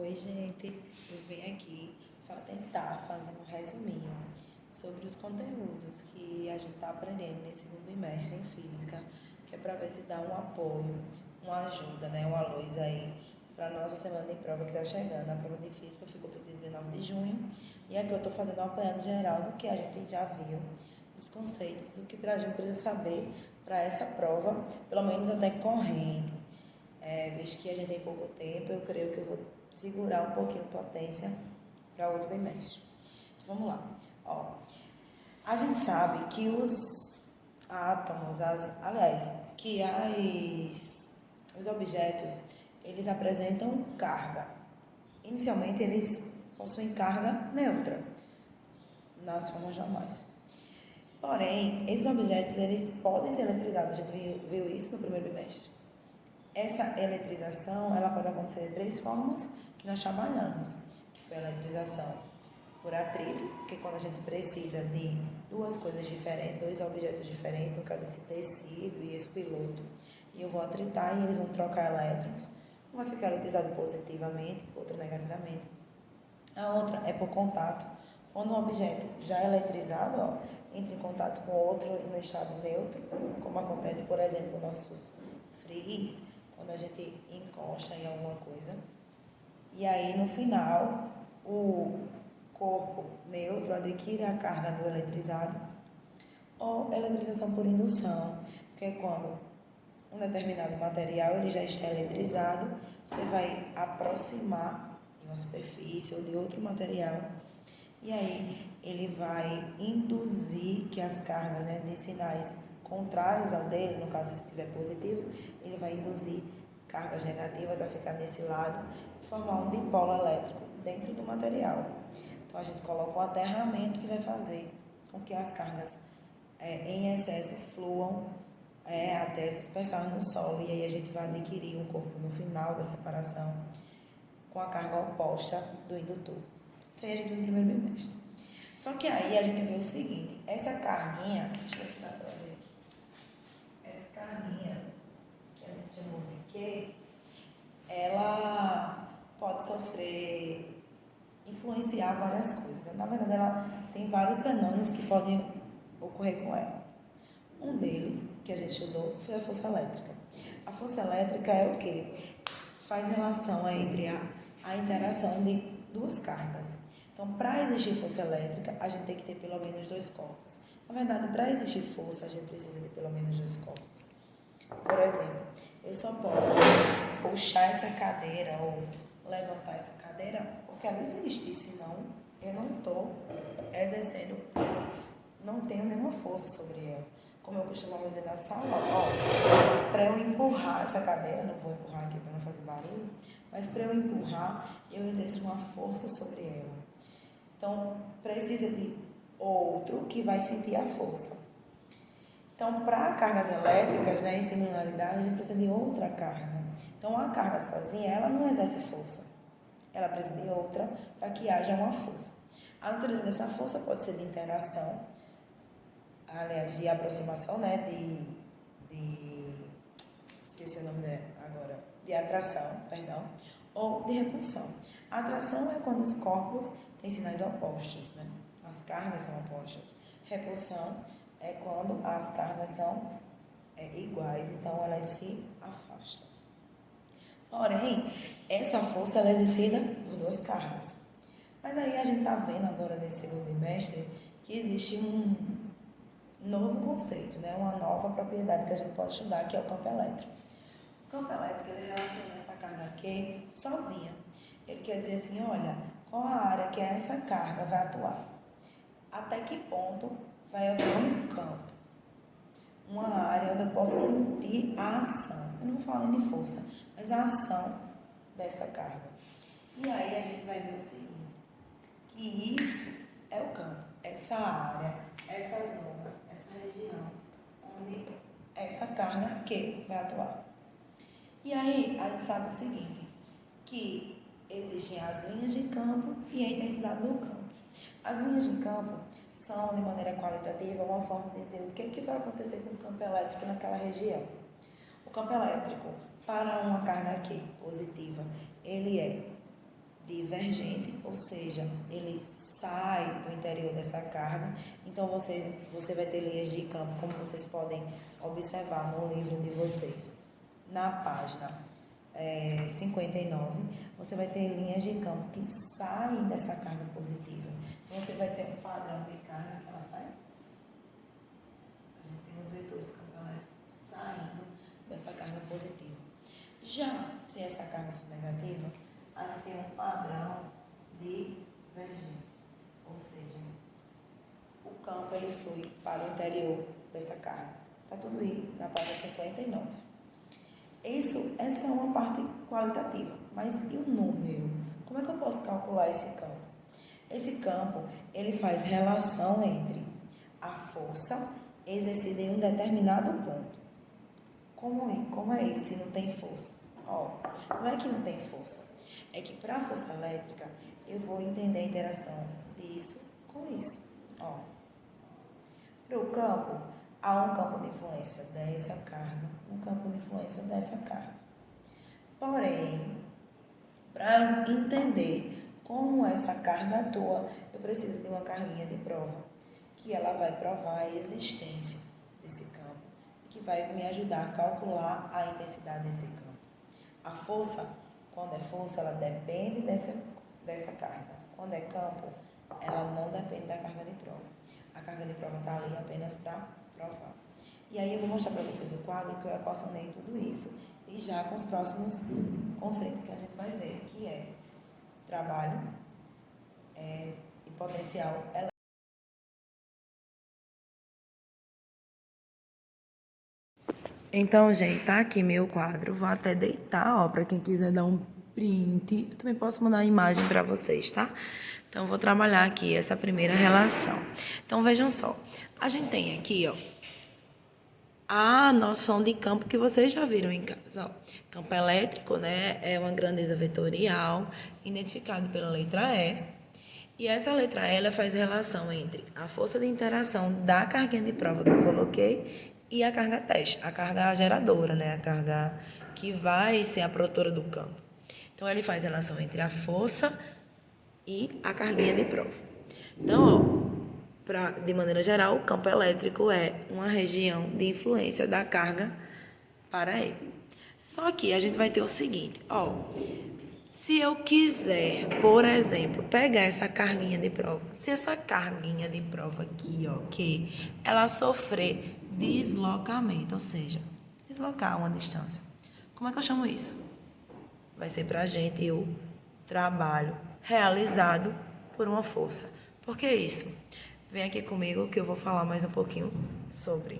Oi, gente. Eu venho aqui tentar fazer um resuminho sobre os conteúdos que a gente está aprendendo nesse segundo bimestre em física, que é para ver se dá um apoio, uma ajuda, né, uma luz aí para a nossa semana de prova que está chegando. A prova de física ficou para o dia 19 de junho e aqui eu estou fazendo um apanhado geral do que a gente já viu, dos conceitos, do que a gente precisa saber para essa prova, pelo menos até corrente. Visto que a gente tem pouco tempo, eu creio que eu vou segurar um pouquinho a potência para outro bimestre. Então, vamos lá. A gente sabe que os átomos, os objetos, eles apresentam carga. Inicialmente, eles possuem carga neutra nas formas normais. Porém, esses objetos, eles podem ser eletrizados. A gente viu isso no primeiro bimestre. Essa eletrização, ela pode acontecer de três formas que nós trabalhamos, que foi a eletrização por atrito, que é quando a gente precisa de duas coisas diferentes, dois objetos diferentes, no caso esse tecido e esse piloto, e eu vou atritar e eles vão trocar elétrons, um vai ficar eletrizado positivamente, outro negativamente. A outra é por contato, quando um objeto já é eletrizado, entra em contato com outro no estado neutro, como acontece, por exemplo, com nossos frizz, quando a gente encosta em alguma coisa. E aí, no final, o corpo neutro adquire a carga do eletrizado. Ou eletrização por indução, que é quando um determinado material ele já está eletrizado, você vai aproximar de uma superfície ou de outro material, e aí ele vai induzir que as cargas, né, de sinais contrários ao dele, no caso se estiver positivo, ele vai induzir cargas negativas a ficar desse lado e formar um dipolo elétrico dentro do material. Então a gente coloca um aterramento que vai fazer com que as cargas em excesso fluam até se dispersar no solo, e aí a gente vai adquirir um corpo no final da separação com a carga oposta do indutor. Isso aí a gente viu no primeiro bimestre. Só que aí a gente vê o seguinte, essa carguinha, deixa eu ver se dá para ver aqui, essa carguinha que a gente chamou de Q, ela pode influenciar várias coisas. Na verdade, ela tem vários fenômenos que podem ocorrer com ela. Um deles, que a gente estudou, foi a força elétrica. A força elétrica é o quê? Faz relação entre a interação de duas cargas. Então, para existir força elétrica, a gente tem que ter pelo menos dois corpos. Na verdade, para existir força, a gente precisa de pelo menos dois corpos. Por exemplo, eu só posso puxar essa cadeira ou levantar essa cadeira porque ela existe, senão eu não estou exercendo, não tenho nenhuma força sobre ela. Como eu costumava dizer na sala, para eu empurrar essa cadeira, não vou empurrar aqui para não fazer barulho, mas para eu empurrar, eu exerço uma força sobre ela. Então, precisa de outro que vai sentir a força. Então, para cargas elétricas, né, em similaridade, a gente precisa de outra carga. Então, a carga sozinha, ela não exerce força. Ela precisa de outra para que haja uma força. A natureza dessa força pode ser de interação, aliás, de aproximação, né, esqueci o nome agora, de atração, perdão, ou de repulsão. A atração é quando os corpos têm sinais opostos, né? As cargas são opostas. Repulsão é quando as cargas são iguais, então elas se afastam. Porém, essa força ela é exercida por duas cargas. Mas aí a gente está vendo agora nesse segundo bimestre que existe um novo conceito, né? Uma nova propriedade que a gente pode estudar, que é o campo elétrico. O campo elétrico ele relaciona essa carga aqui sozinha. Ele quer dizer assim, olha, qual a área que essa carga vai atuar? Até que ponto vai haver um campo? Uma área onde eu posso sentir a ação. Eu não vou falar nem de força, mas a ação dessa carga. E aí a gente vai ver o seguinte, que isso é o campo, essa área, essa zona, essa região, onde essa carga que vai atuar. E aí a gente sabe o seguinte, que existem as linhas de campo e a intensidade do campo. As linhas de campo são, de maneira qualitativa, uma forma de dizer o que vai acontecer com o campo elétrico naquela região. O campo elétrico, para uma carga Q positiva, ele é divergente, ou seja, ele sai do interior dessa carga. Então, você vai ter linhas de campo, como vocês podem observar no livro de vocês. Na página 59, você vai ter linhas de campo que saem dessa carga positiva. Então, você vai ter um padrão de carga que ela faz isso. A gente tem os vetores campeonéticos saindo dessa carga positiva. Já se essa carga for negativa, a gente tem um padrão divergente, ou seja, o campo ele flui para o interior dessa carga. Está tudo aí na página 59. Essa é uma parte qualitativa, mas e o número? Como é que eu posso calcular esse campo? Esse campo ele faz relação entre a força exercida em um determinado ponto. Como é isso se não tem força? Não é que não tem força, é que para a força elétrica eu vou entender a interação disso com isso. Para o campo, há um campo de influência dessa carga, um campo de influência dessa carga. Porém, para entender como essa carga atua, eu preciso de uma carguinha de prova, que ela vai provar a existência desse campo, que vai me ajudar a calcular a intensidade desse campo. A força, quando é força, ela depende dessa carga. Quando é campo, ela não depende da carga de prova. A carga de prova está ali apenas para provar. E aí eu vou mostrar para vocês o quadro que eu equacionei tudo isso. E já com os próximos conceitos que a gente vai ver, que é trabalho e potencial elétrico. Então, gente, tá aqui meu quadro. Vou até deitar, para quem quiser dar um print. Eu também posso mandar a imagem para vocês, tá? Então, vou trabalhar aqui essa primeira relação. Então, vejam só. A gente tem aqui, a noção de campo que vocês já viram em casa. Campo elétrico, né, é uma grandeza vetorial, identificado pela letra E. E essa letra E, ela faz relação entre a força de interação da carguinha de prova que eu coloquei e a carga teste, a carga geradora, né? A carga que vai ser a produtora do campo. Então, ele faz relação entre a força e a carguinha de prova. Então, de maneira geral, o campo elétrico é uma região de influência da carga para ele. Só que a gente vai ter o seguinte, se eu quiser, por exemplo, pegar essa carguinha de prova, se essa carguinha de prova aqui, que ela sofrer deslocamento, ou seja, deslocar uma distância, como é que eu chamo isso? Vai ser para a gente o trabalho realizado por uma força. Por que isso? Vem aqui comigo que eu vou falar mais um pouquinho sobre.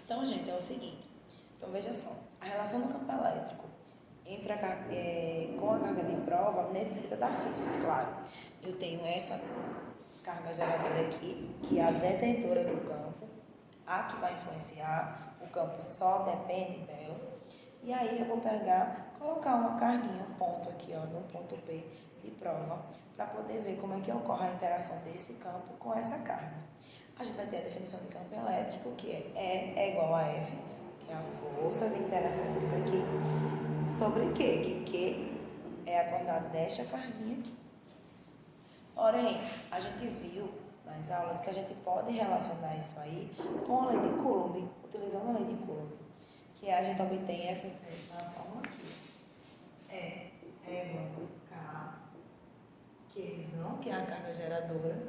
Então, gente, é o seguinte. Então, veja só. A relação do campo elétrico com a carga de prova necessita da força, claro. Eu tenho essa carga geradora aqui, que é a detentora do campo, a que vai influenciar, o campo só depende dela. E aí eu vou colocar uma carguinha, um ponto aqui, no ponto P de prova, para poder ver como é que ocorre a interação desse campo com essa carga. A gente vai ter a definição de campo elétrico, que é E é igual a F, que é a força de interação entre isso aqui, sobre Q, que Q é a quantidade desta carguinha aqui. Porém, a gente viu nas aulas que a gente pode relacionar isso aí com a lei de Coulomb, utilizando a lei de Coulomb, que a gente obtém essa fórmula aqui. É igual a K, Qzão, que é a carga geradora,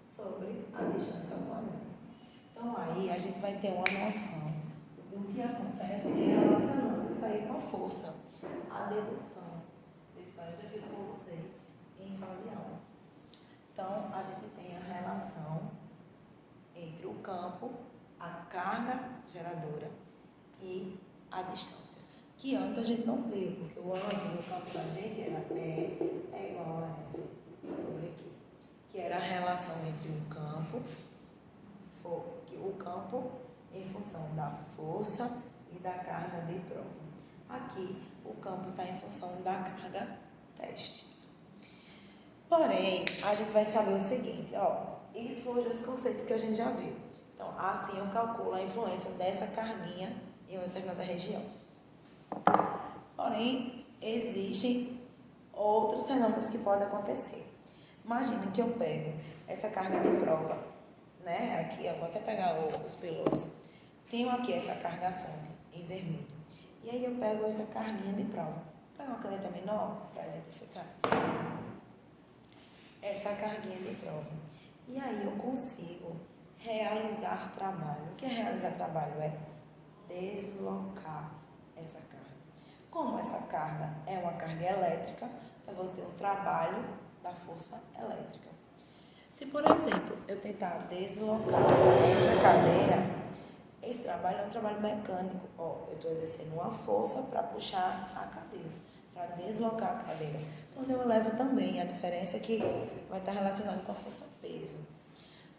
sobre a distância quadrada. Então, aí a gente vai ter uma noção do que acontece relacionando isso aí com a força. A dedução disso aí eu já fiz com vocês em sala de aula. Então, a gente tem a relação entre o campo, a carga geradora e a distância, que antes a gente não viu, porque antes o campo da gente era E é igual a F sobre aqui, que era a relação entre o campo em função da força e da carga de prova. Aqui, o campo está em função da carga teste. Porém, a gente vai saber o seguinte, esses foram os dois conceitos que a gente já viu. Então, assim eu calculo a influência dessa carguinha em uma determinada região. Porém, existem outros fenômenos que podem acontecer. Imagina que eu pego essa carga de prova, né? Aqui, eu vou até pegar os pilotos. Tenho aqui essa carga fonte em vermelho. E aí eu pego essa carguinha de prova. Vou pegar uma caneta menor para exemplificar. Essa carguinha de prova. E aí eu consigo realizar trabalho. O que é realizar trabalho? É deslocar essa carga. Como essa carga é uma carga elétrica, eu vou ter um trabalho da força elétrica. Se, por exemplo, eu tentar deslocar essa cadeira, esse trabalho é um trabalho mecânico. Eu estou exercendo uma força para puxar a cadeira, para deslocar a cadeira. Quando eu levo também, a diferença é que vai estar relacionado com a força-peso.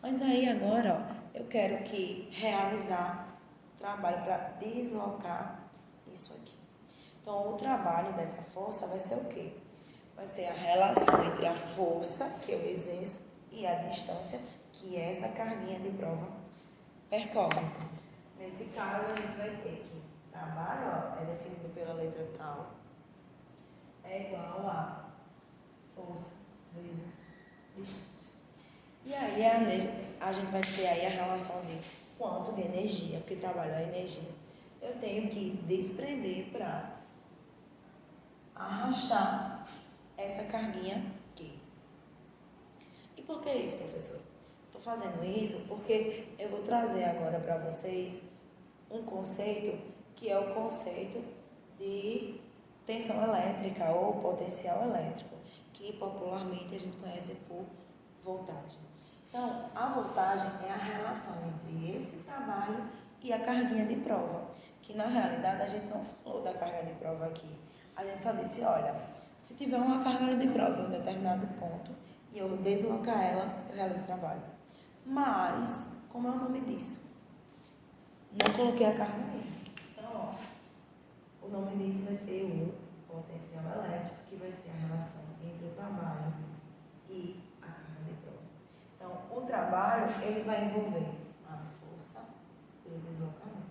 Mas aí agora, eu quero realizar trabalho para deslocar isso aqui. Então, o trabalho dessa força vai ser o quê? Vai ser a relação entre a força que eu exerço e a distância que essa carguinha de prova percorre. Nesse caso, a gente vai ter que trabalho é definido pela letra tal, é igual a força vezes distância. E aí a gente vai ter aí a relação de quanto de energia, porque trabalho é energia, eu tenho que desprender para arrastar essa carguinha aqui. E por que isso, professor? Estou fazendo isso porque eu vou trazer agora para vocês um conceito que é o conceito de tensão elétrica ou potencial elétrico, que popularmente a gente conhece por voltagem. Então, a voltagem é a relação entre esse trabalho e a carguinha de prova, que na realidade a gente não falou da carga de prova aqui. A gente só disse, olha, se tiver uma carga de prova em um determinado ponto e eu deslocar ela, eu realizo trabalho. Mas, como é o nome disso? Não coloquei a carga aí. Então, o nome disso vai ser o potencial elétrico, que vai ser a relação entre o trabalho e a carga de prova. Então, o trabalho, ele vai envolver a força e o deslocamento.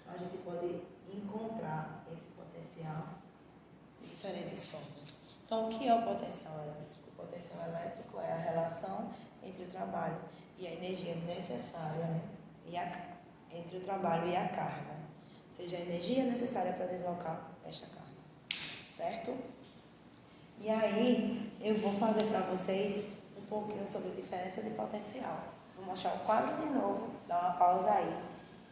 Então, a gente pode encontrar esse potencial de diferentes formas. Então, o que é o potencial elétrico? O potencial elétrico é a relação entre o trabalho e a energia necessária, né? Entre o trabalho e a carga, ou seja, a energia necessária para deslocar esta carga, certo? E aí, eu vou fazer para vocês um pouquinho sobre a diferença de potencial. Vou mostrar o quadro de novo, dá uma pausa aí,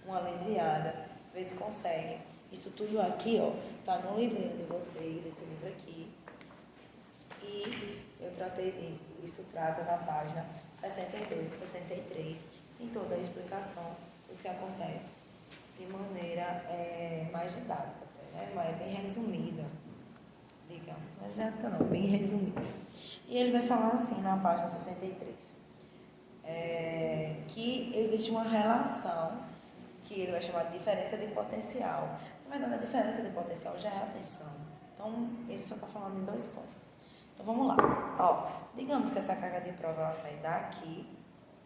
uma aliviada, ver se consegue. Isso tudo aqui, ó, tá no livrinho de vocês, esse livro aqui. E eu tratei dele, isso trata da página 62 e 63, tem toda a explicação do que acontece de maneira mais didática, né? Mas é bem resumida, digamos, mas didática não, bem resumida. E ele vai falar assim na página 63, que existe uma relação que ele vai chamar de diferença de potencial. Na verdade, a diferença de potencial já é a tensão. Então, ele só está falando em 2 pontos. Então, vamos lá. Ó, digamos que essa carga de prova ela sai daqui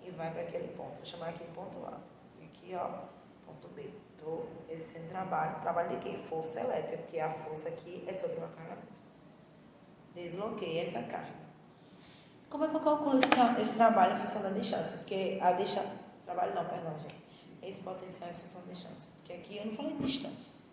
e vai para aquele ponto. Vou chamar aqui de ponto A. E aqui, ó, ponto B. Estou exercendo trabalho. Trabalho de quê? Força elétrica, porque a força aqui é sobre uma carga elétrica. Desloquei essa carga. Como é que eu calculo esse trabalho em função da distância? Porque a distância... Trabalho não, perdão, gente. Esse potencial é em função da distância. Porque aqui eu não falei de distância.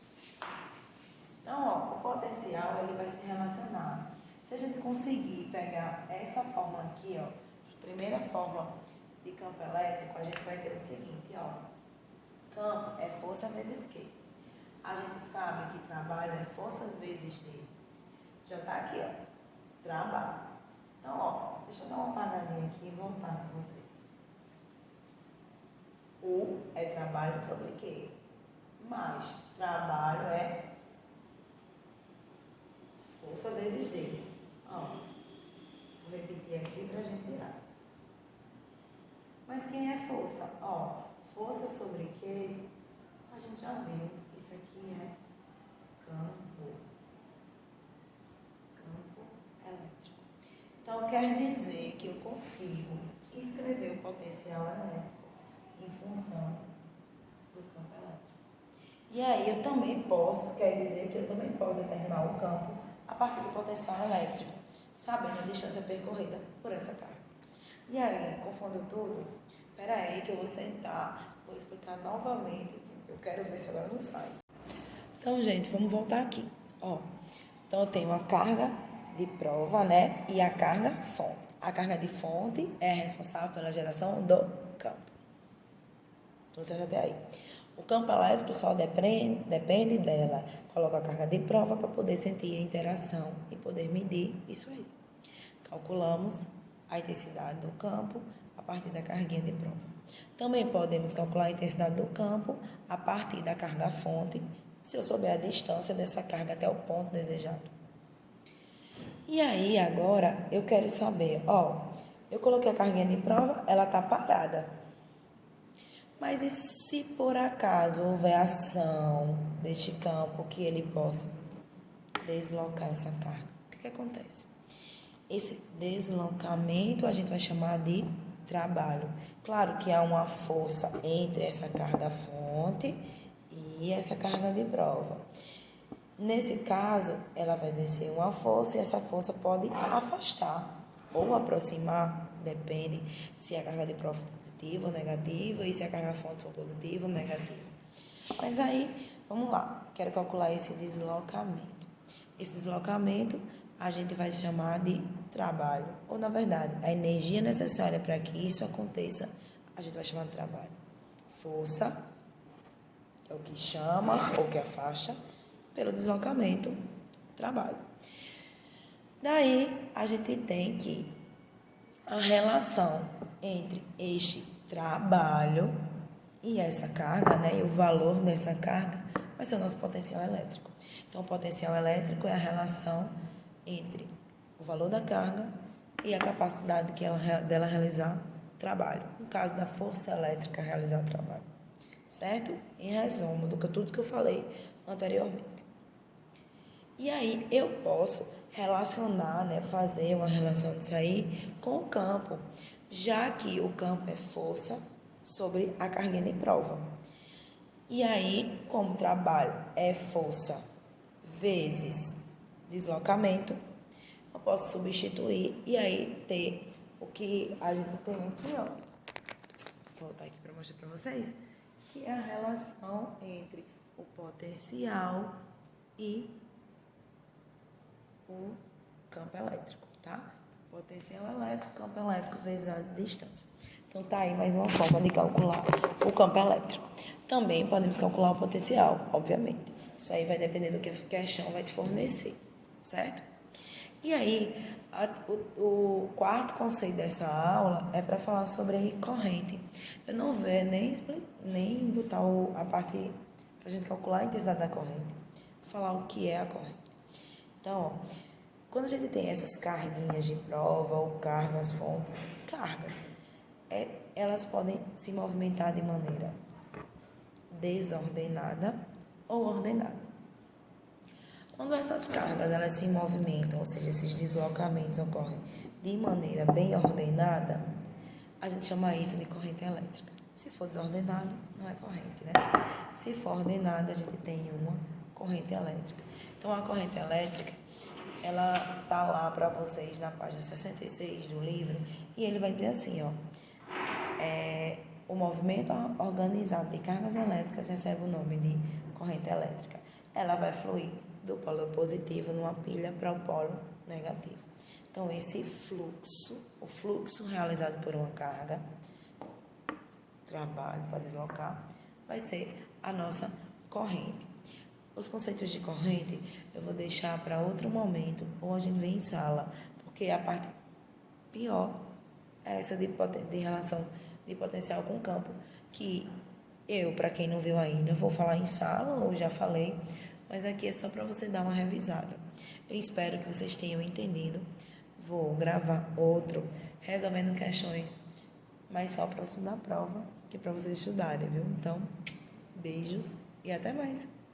Então, ó, o potencial ele vai se relacionar. Se a gente conseguir pegar essa fórmula aqui, ó, a primeira fórmula de campo elétrico, a gente vai ter o seguinte, ó. Campo é força vezes Q. A gente sabe que trabalho é forças vezes D. Já tá aqui, ó. Trabalho. Então, ó, deixa eu dar uma apagadinha aqui e voltar com vocês. U é trabalho sobre Q. Mais trabalho é força vezes D. Ó, vou repetir aqui para a gente tirar. Mas quem é força? Ó, força sobre Q, a gente já viu. Isso aqui é campo elétrico. Então, quer dizer que eu consigo escrever o potencial elétrico em função do campo elétrico. E aí, eu também posso, quer dizer que eu também posso determinar o campo a a partir do potencial elétrico, sabendo a distância percorrida por essa carga. E aí, confundiu tudo? Espera aí que eu vou sentar, vou explicar novamente. Eu quero ver se agora não sai. Então, gente, vamos voltar aqui. Então, eu tenho a carga de prova, né? E a carga fonte. A carga de fonte é responsável pela geração do campo. Tudo certo até aí. O campo elétrico só depende dela. Coloca a carga de prova para poder sentir a interação e poder medir isso aí. Calculamos a intensidade do campo a partir da carguinha de prova. Também podemos calcular a intensidade do campo a partir da carga fonte, se eu souber a distância dessa carga até o ponto desejado. E aí, agora, eu quero saber, eu coloquei a carguinha de prova, ela está parada. Mas e se por acaso houver ação deste campo que ele possa deslocar essa carga? O que acontece? Esse deslocamento a gente vai chamar de trabalho. Claro que há uma força entre essa carga fonte e essa carga de prova. Nesse caso, ela vai exercer uma força e essa força pode afastar ou aproximar, depende se a carga de prova for positiva ou negativa e se a carga fonte for positiva ou negativa. Mas aí, vamos lá, quero calcular esse deslocamento. Esse deslocamento a gente vai chamar de trabalho, ou na verdade, a energia necessária para que isso aconteça, a gente vai chamar de trabalho. Força, que é o que chama ou que afasta, pelo deslocamento, trabalho. Daí, a gente tem que a relação entre este trabalho e essa carga, né, e o valor dessa carga, vai ser o nosso potencial elétrico. Então, o potencial elétrico é a relação entre o valor da carga e a capacidade dela realizar trabalho. No caso da força elétrica, realizar trabalho. Certo? Em resumo, tudo que eu falei anteriormente. E aí, eu posso relacionar, né, fazer uma relação disso aí com o campo, já que o campo é força sobre a carguinha de prova. E aí, como o trabalho é força vezes deslocamento, eu posso substituir e aí ter o que a gente tem aqui, ó. Vou voltar aqui para mostrar para vocês, que é a relação entre o potencial e o campo elétrico, tá? Potencial elétrico, campo elétrico vezes a distância. Então, tá aí mais uma forma de calcular o campo elétrico. Também podemos calcular o potencial, obviamente. Isso aí vai depender do que a questão vai te fornecer, certo? E aí, o quarto conceito dessa aula é para falar sobre corrente. Eu não vou nem botar a parte para a gente calcular a intensidade da corrente. Vou falar o que é a corrente. Então, quando a gente tem essas carguinhas de prova ou cargas, fontes, elas podem se movimentar de maneira desordenada ou ordenada. Quando essas cargas elas se movimentam, ou seja, esses deslocamentos ocorrem de maneira bem ordenada, a gente chama isso de corrente elétrica. Se for desordenado, não é corrente, né? Se for ordenada, a gente tem uma corrente elétrica. Então, a corrente elétrica, ela tá lá para vocês na página 66 do livro, e ele vai dizer assim, o movimento organizado de cargas elétricas recebe o nome de corrente elétrica. Ela vai fluir do polo positivo numa pilha para o polo negativo. Então, esse fluxo, o fluxo realizado por uma carga, trabalho para deslocar, vai ser a nossa corrente. Os conceitos de corrente eu vou deixar para outro momento, ou a gente vê em sala, porque a parte pior é essa de relação de potencial com o campo, que para quem não viu ainda, vou falar em sala, ou já falei, mas aqui é só para você dar uma revisada. Eu espero que vocês tenham entendido. Vou gravar outro, resolvendo questões, mas só próximo da prova, que é para vocês estudarem, viu? Então, beijos e até mais.